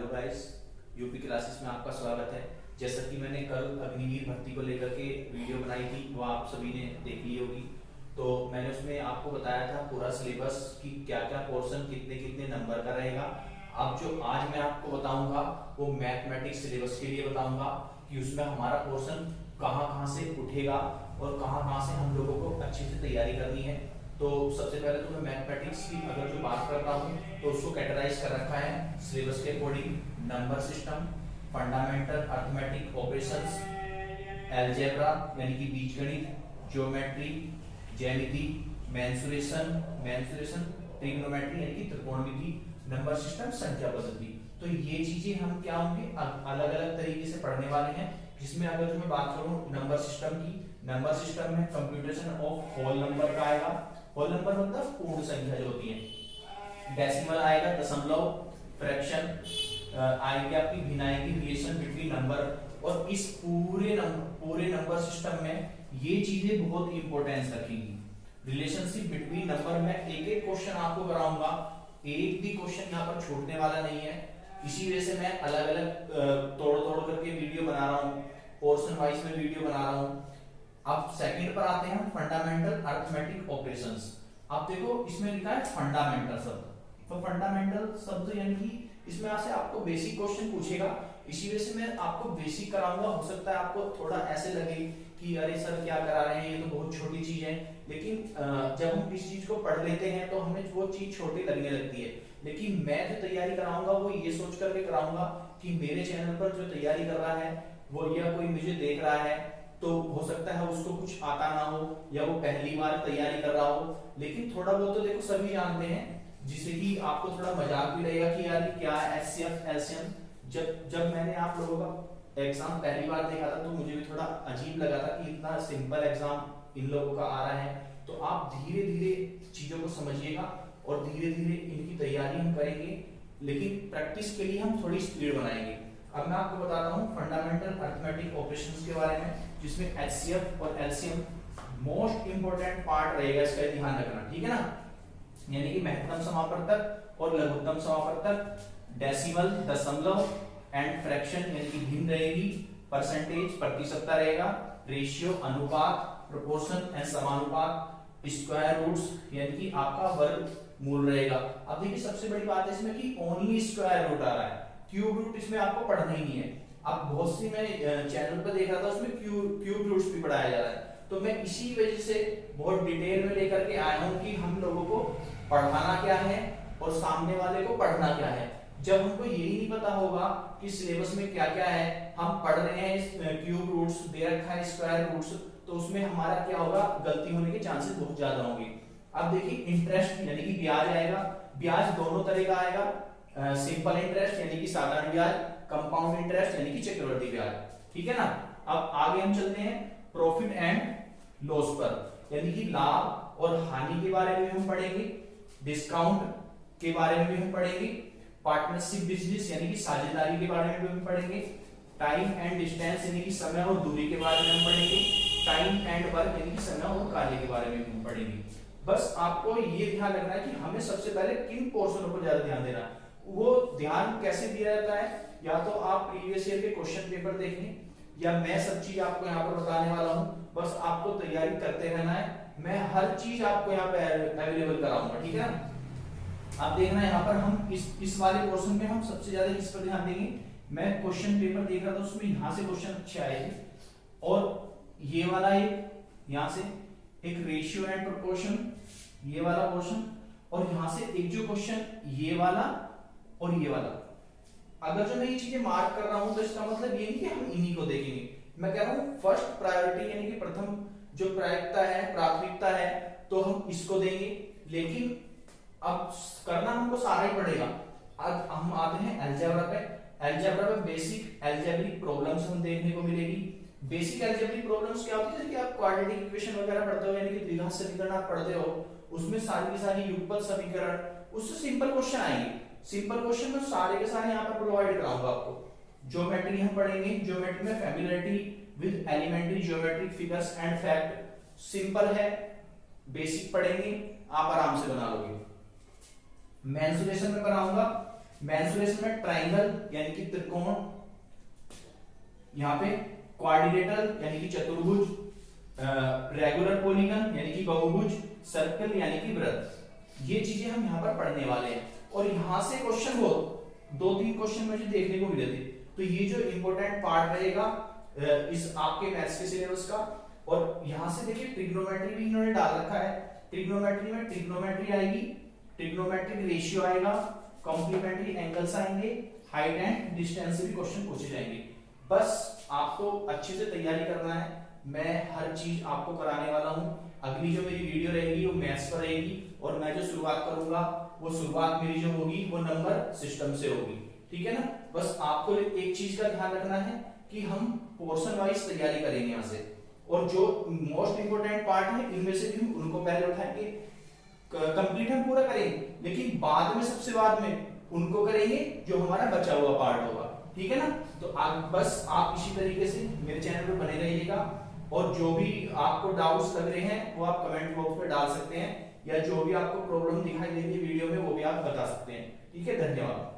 Hello guys, UP classes में आपका स्वागत है। जैसा कि मैंने कल अग्निवीर भर्ती को लेकर के वीडियो बनाई थी, वो आप सभी ने देख ली होगी। तो मैंने उसमें आपको बताया था पूरा सिलेबस कि क्या क्या पोर्शन कितने कितने नंबर का रहेगा। अब जो आज मैं आपको बताऊंगा वो मैथमेटिक्स सिलेबस के लिए बताऊंगा कि उसमें हमारा पोर्शन कहाँ कहाँ से उठेगा और कहाँ कहाँ से हम लोगों को अच्छे से तैयारी करनी है। तो सबसे पहले तो मैं मैथमेटिक्स की अगर जो बात कर रहा हूँ तो उसको कैटेगराइज कर रखा है सिलेबस के according: number system, fundamental arithmetic operations, algebra यानी कि बीजगणित, ज्योमेट्री, ज्यामिति, मेंसुरेशन, ट्रिग्नोमेट्री यानी कि त्रिकोणमिति, नंबर सिस्टम, संख्या पद्धति। तो ये चीजें हम क्या होंगे अलग अलग तरीके से पढ़ने वाले हैं। जिसमें अगर जो मैं बात करूं नंबर सिस्टम की, नंबर सिस्टम में कंप्यूटेशन ऑफ होल नंबर का आएगा। होल नंबर मतलब पूर्ण संख्या जो होती है। डेसिमल आएगा, दशमलव, फ्रैक्शन आएगी, आपकी भिन्न आएगी, रिलेशन बिटवीन नंबर। और इस पूरे नंबर सिस्टम में ये चीजें बहुत इंपॉर्टेंस रखेंगी। रिलेशनशिप बिटवीन नंबर में एक एक क्वेश्चन आपको कराऊंगा, एक भी क्वेश्चन यहाँ पर छूटने वाला नहीं है। इसी वजह से मैं अलग अलग तोड़ तोड़ करके वीडियो बना रहा हूँ, पोर्शन वाइज में वीडियो बना रहा हूँ। अब सेकंड पर आते हैं, फंडामेंटल अरिथमेटिक ऑपरेशंस। आप देखो इसमें लिखा है फंडामेंटल शब्द। तो फंडामेंटल शब्द यानी कि इसमें से आपको बेसिक क्वेश्चन पूछेगा। इसी वजह से मैं आपको बेसिक कराऊंगा। हो सकता है आपको थोड़ा ऐसे लगे कि अरे सर क्या करा रहे हैं, ये तो बहुत छोटी चीज है। लेकिन जब हम इस चीज को पढ़ लेते हैं तो हमें वो चीज छोटी लगने लगती है। लेकिन मैं जो तैयारी कराऊंगा वो ये सोच करके कराऊंगा कि मेरे चैनल पर जो तैयारी कर रहा है वो या कोई मुझे देख रहा है तो हो सकता है उसको कुछ आता ना हो या वो पहली बार तैयारी कर रहा हो। लेकिन थोड़ा बहुत तो देखो सभी जानते हैं, जिससे कि आपको थोड़ा मजाक भी लगेगा कि यार क्या एचसीएफ एलसीएम। जब मैंने आप लोगों का एग्जाम पहली बार देखा था तो मुझे भी थोड़ा अजीब लगा था कि इतना सिंपल एग्जाम इन लोगों का आ रहा है। तो आप धीरे धीरे चीजों को समझिएगा और धीरे धीरे इनकी तैयारी हम करेंगे, लेकिन प्रैक्टिस के लिए हम थोड़ी स्पीड बनाएंगे। अब मैं आपको बताता हूँ फंडामेंटल अरिथमेटिक ऑपरेशंस के बारे में, जिसमें एचसीएफ और एलसीएम मोस्ट इंपोर्टेंट पार्ट रहेगा, इसका ध्यान रखना, ठीक है ना। यानी कि महत्तम समापवर्तक और लघुत्तम समापवर्तक, डेसिमल दशमलव एंड फ्रैक्शन यानी कि भिन्न रहेगी, परसेंटेज प्रतिशतता रहेगा, रेशियो अनुपात, प्रोपोर्शन एंड समानुपात, स्क्वायर रूट्स यानी कि आपका वर्ग मूल रहेगा। अब देखिए सबसे बड़ी बात है इसमें कि ओनली स्क्वायर रूट आ रहा है, क्यूब रूट इसमें आपको पढ़ना ही नहीं है। अब बहुत सी मैं चैनल पर देख रहा था उसमें क्यूब रूट्स भी पढ़ाया जा रहा है। तो मैं इसी वजह से बहुत डिटेल में लेकर के आया हूं कि हम लोगों को पढ़ाना क्या है और सामने वाले को पढ़ना क्या है। जब हमको यही नहीं पता होगा कि सिलेबस में क्या क्या है, हम पढ़ रहे हैं क्यूब रूट्स दे रखा है, स्क्वायर रूट्स, तो उसमें हमारा क्या होगा, गलती होने के चांसेस बहुत ज्यादा होंगे। अब देखिए इंटरेस्ट यानी कि ब्याज आएगा। ब्याज दोनों तरह का आएगा, सिंपल इंटरेस्ट यानी कि साधारण ब्याज, कंपाउंड इंटरेस्ट यानी कि चक्रवृद्धि ब्याज, ठीक है ना। अब आगे हम चलते हैं प्रॉफिट एंड लॉस पर, यानी कि लाभ और हानि के बारे में हम पढ़ेंगे, डिस्काउंट के बारे में भी हम पढ़ेंगे, पार्टनरशिप बिजनेस यानी कि साझेदारी के बारे में भी हम पढ़ेंगे, टाइम एंड डिस्टेंस यानी कि समय और दूरी के बारे में हम पढ़ेंगे, टाइम एंड वर्क यानी कि समय और कार्य के बारे में हम पढ़ेंगे। बस आपको ये ध्यान रखना है कि हमें सबसे पहले किन पोर्शनों पर ज्यादा ध्यान देना है। वो ध्यान कैसे दिया जाता है, या तो आप प्रीवियस ईयर के क्वेश्चन पेपर देखें या मैं सब चीज आपको यहाँ पर बताने वाला हूँ। बस आपको तैयारी करते रहना है, मैं हर चीज आपको यहाँ पे अवेलेबल कराऊंगा, ठीक है ना। आप देखना यहाँ पर हम इस वाले पोर्शन में हम सबसे ज्यादा किस पर ध्यान देंगे। मैं क्वेश्चन पेपर देख रहा था उसमें यहाँ से क्वेश्चन अच्छे आए थे, और ये वाला एक यहाँ से एक रेशियो एंड प्रोपोर्शन ये वाला क्वेश्चन, और यहाँ से एक जो क्वेश्चन ये वाला और ये वाला। अगर जो मैं ये चीजें मार्क कर रहा हूं तो इसका मतलब ये नहीं कि हम इन्हीं को देखेंगे। मैं कह रहा हूं फर्स्ट प्रायोरिटी यानी कि प्रथम जो प्राथमिकता है तो हम इसको देंगे। लेकिन अब करना हमको सारा ही पड़ेगा। अब हम आते हैं अलजेब्रा पे। अलजेब्रा में बेसिक अलजेब्रिक प्रॉब्लम्स हम देखने को मिलेगी। बेसिक अलजेब्रिक प्रॉब्लम्स क्या होती है कि आप क्वाड्रेटिक इक्वेशन वगैरह पढ़ते हो, यानी कि द्विघात समीकरण आप पढ़ते हो, उसमें सारी की सारी युगपत समीकरण, उससे सिंपल क्वेश्चन आएंगे। सिंपल क्वेश्चन में सारे के सारे यहाँ पर प्रोवाइड कराऊंगा आपको। ज्योमेट्री हम पढ़ेंगे, ज्योमेट्री में familiarity with elementary geometric figures and fact, simple है, बेसिक पढ़ेंगे, आप आराम से बना लोगे। मेंसुरेशन में बनाऊंगा मेंसुरेशन में ट्राइंगल यानी कि त्रिकोण, यहाँ पे क्वाड्रिलेटरल यानी कि चतुर्भुज, रेगुलर पॉलीगन यानी कि बहुभुज, सर्कल यानी कि वृत्त, ये चीजें हम यहाँ पर पढ़ने वाले हैं। और यहाँ से क्वेश्चन हो 2-3 क्वेश्चन मुझे देखने को मिले थे। तो ये जो इंपॉर्टेंट पार्ट रहेगा इस आपके मैथ्स के सिलेबस का। और यहाँ से देखिए ट्रिग्नोमेट्री भी इन्होंने डाल रखा है। ट्रिग्नोमेट्री में ट्रिग्नोमेट्री आएगी, ट्रिग्नोमेट्रिक रेशियो आएगा, कॉम्प्लीमेंट्री एंगल्स आएंगे, हाइट एंड डिस्टेंस से भी क्वेश्चन पूछे जाएंगे। बस आपको अच्छे से तैयारी करना है, मैं हर चीज आपको कराने वाला हूं। अगली जो मेरी वीडियो रहेगी वो मैथ्स पर रहेगी, और मैं जो शुरुआत करूंगा वो शुरुआत मेरी जो होगी वो नंबर सिस्टम से होगी, ठीक है ना। बस आपको एक चीज का ध्यान रखना है कि हम पोर्शन वाइज तैयारी करेंगे यहाँ से, और जो मोस्ट इंपोर्टेंट पार्ट है इनमें से भी उनको पहले उठाएंगे, कंप्लीट हम पूरा करेंगे, लेकिन बाद में सबसे बाद में उनको करेंगे जो हमारा बचा हुआ पार्ट होगा, ठीक है ना। तो आप बस आप इसी तरीके से मेरे चैनल पर बने रहिएगा, और जो भी आपको डाउट्स लग रहे हैं वो आप कमेंट बॉक्स में डाल सकते हैं, या जो भी आपको प्रॉब्लम दिखाई देगी वीडियो में वो भी आप बता सकते हैं, ठीक है। धन्यवाद।